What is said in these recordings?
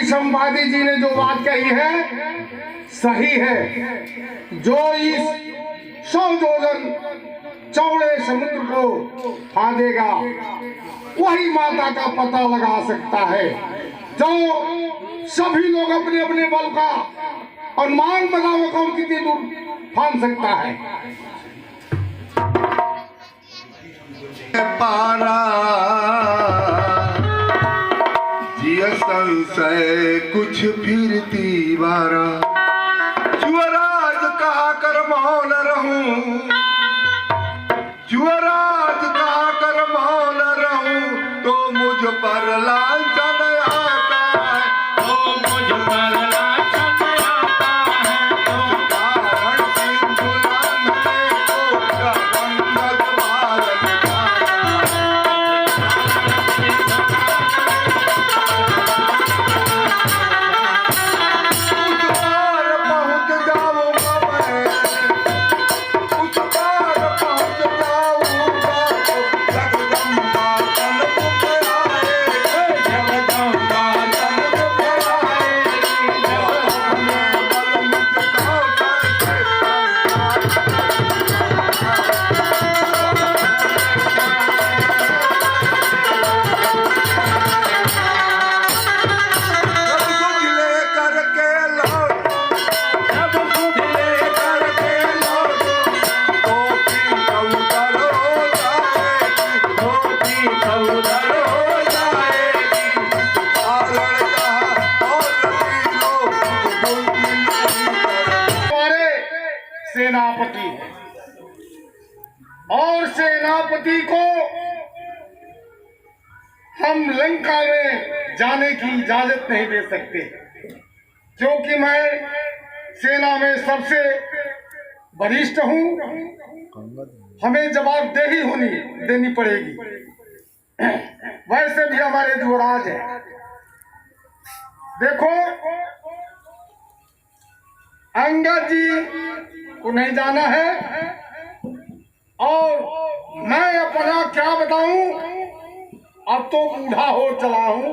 संवादी जी ने जो बात कही है सही है। जो इस 100 योजन चौड़े समुद्र को फांदेगा वही माता का पता लगा सकता है। जो सभी लोग अपने अपने बल का अनुमान लगाओ कौन कितनी दूर फांद सकता है। पारा जिया संशय कुछ फिरती बारा, जुअराज कहा कर मौन रहूं, जुअराज कहा कर मौन रहूं, तो मुझ पर लांछन आता है, तो मुझ पर लांछन आता है, तो कारण सिंधु लांघने को गंगत भारत सेनापति है और सेनापति को हम लंका में जाने की इजाजत नहीं दे सकते, क्योंकि मैं सेना में सबसे वरिष्ठ हूं। हमें जवाबदेही देनी पड़ेगी। वैसे भी हमारे युवराज है। देखो अंगद जी को नहीं जाना है और मैं अपना क्या बताऊं, अब तो बूढ़ा हो चला हूं।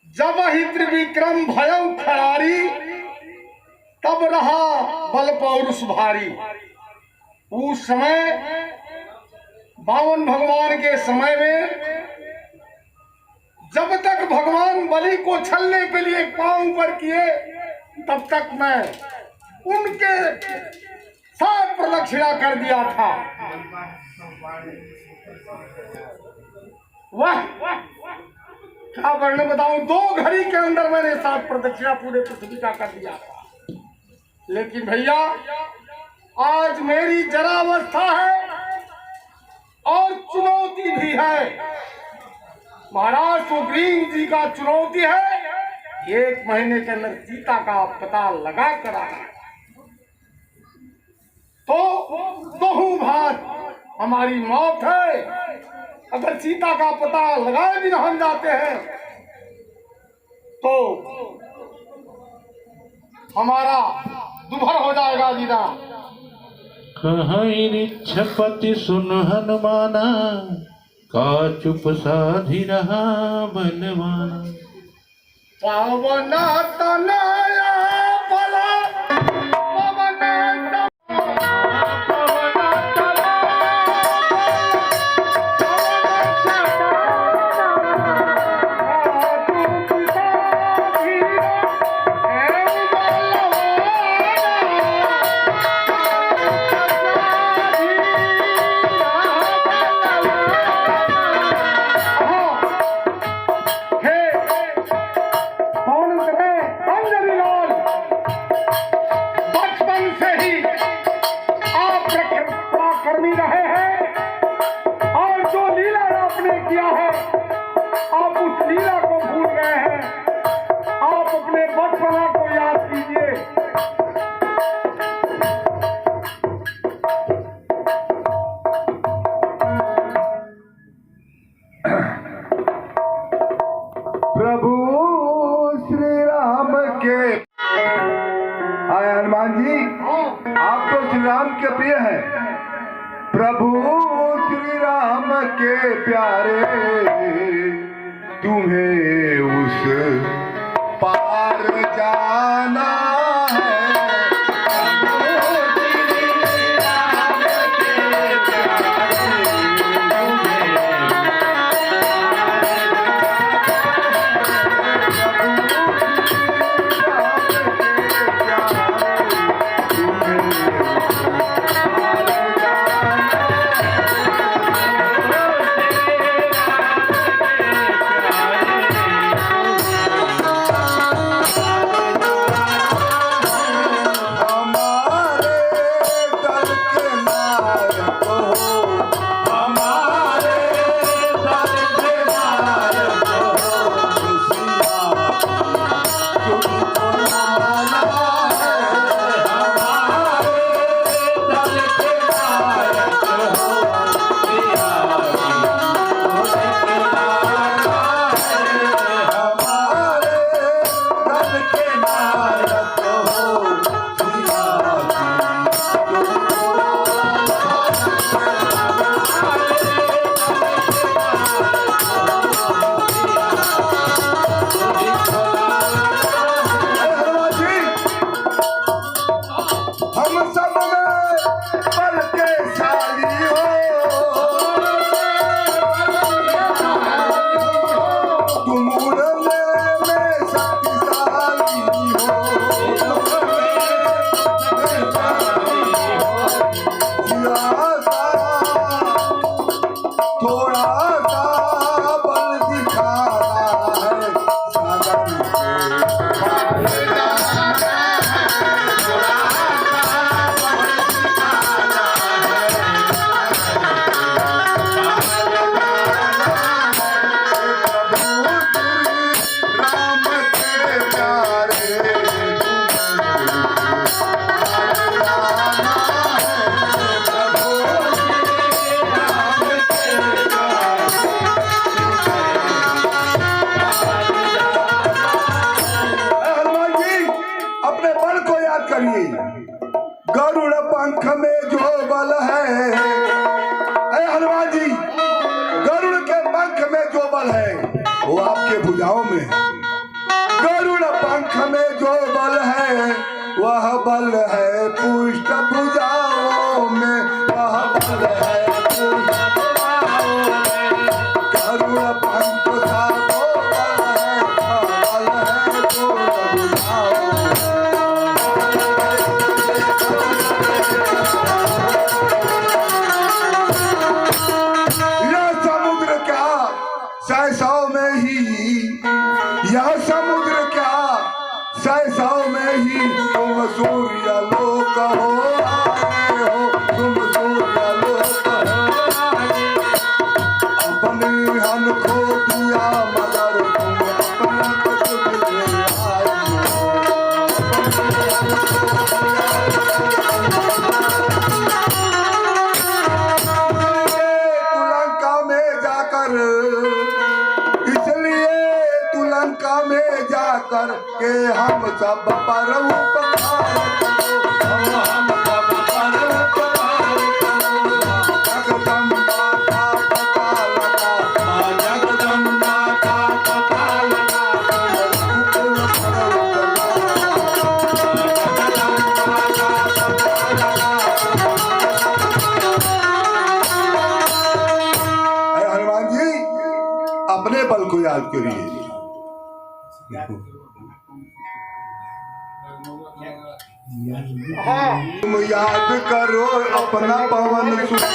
जब ही त्रिविक्रम भयं खरारी, तब रहा बल पौरुष भारी। उस समय बावन भगवान के समय में जब तक भगवान बलि को छलने के लिए पांव ऊपर किए, तब तक मैं उनके साथ प्रदक्षिणा कर दिया था। वह क्या वर्णन बताऊं, 2 घड़ी के अंदर मैंने 7 प्रदक्षिणा पूरे पृथ्वी का कर दिया था। लेकिन भैया आज मेरी जरावस्था है और चुनौती भी है। महाराज सुग्रीव जी का चुनौती है 1 महीने के अंदर सीता का पता लगा कर आना। तो दोहू भात हमारी मौत है। अगर सीता का पता लगाए भी हम जाते हैं तो हमारा दुभर हो जाएगा जीना। कहपति सुन हनुमाना, का चुप साधि रहा बलवाना। पावना तनया बला प्रभु श्री राम के। हनुमान जी आप तो श्री राम के प्रिय हैं। प्रभु श्री राम के प्यारे, तुम्हें उस मुझे पार जाना है। गरुड़ पंख में जो बल है, हनुमान जी, गरुड़ के पंख में जो बल है वो आपके भुजाओं में है। गरुड़ पंख में जो बल है वह बल है पुष्ट भुजाओं में, वह बल है पुष्ट भुजाओं में। गरुड़ पंख का वो बल है, वह बल है पुष्ट भुजाओं में। सौ में ही यह समुद्र क्या सौ में ही तुम सूर्य लोक हो आए हो, तुम सूर्य लोक हो आए। अपने हन खो दिया मगर तुम अपना कुछ ले आए हो। लंका में जाकर लंका में जाकर के हम सब पर उपकार करो, हम सब पर उपकार करो। जगदम्बा का पता लगा, जगदम्बा का पता लगा, रघुकुल पर जगदम्बा का पता लगा। हनुमान जी अपने बल को याद करिए। तुम याद करो अपना पवन सुत।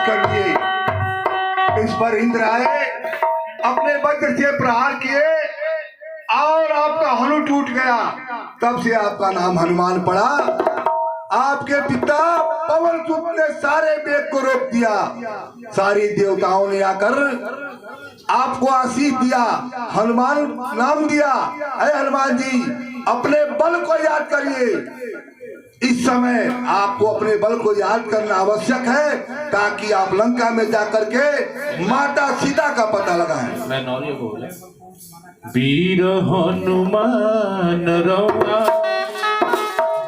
कर दिए। इस पर इंद्र आए, अपने वज्र से प्रहार किए और आपका हनु टूट गया। तब से आपका नाम हनुमान पड़ा। आपके पिता पवन सुत ने सारे वेद को रोक दिया। सारी देवताओं ने आकर आपको आशीष दिया, हनुमान नाम दिया। अरे हनुमान जी, अपने बल को याद करिए। इस समय आपको अपने बल को याद करना आवश्यक है, ताकि आप लंका में जाकर के माता सीता का पता लगाएं। मैं नौरिया बोले वीर हनुमान रौआ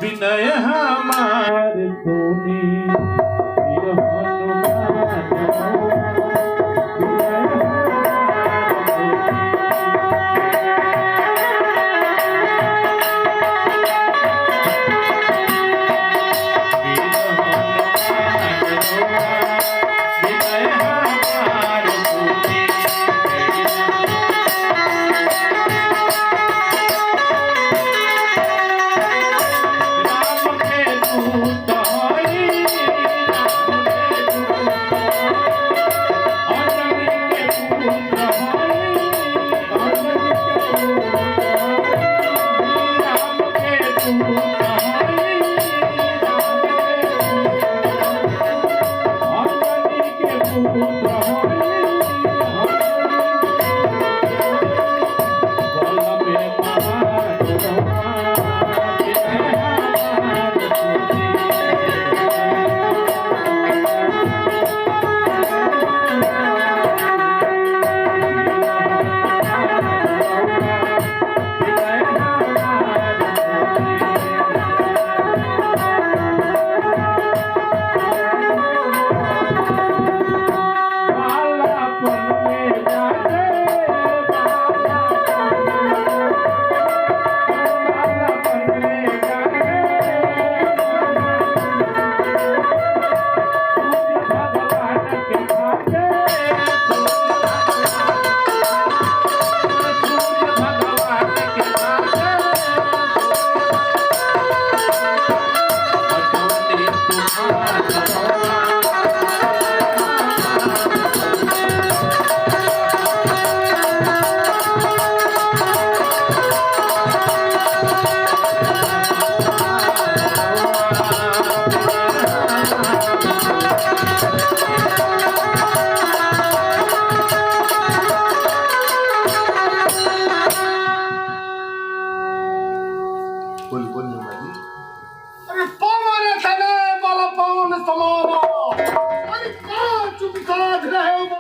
विनय हमार धोनी। वीर हनुमान अरे पवन तने बल पवन समावा। अरे का चुप साध रहे हो।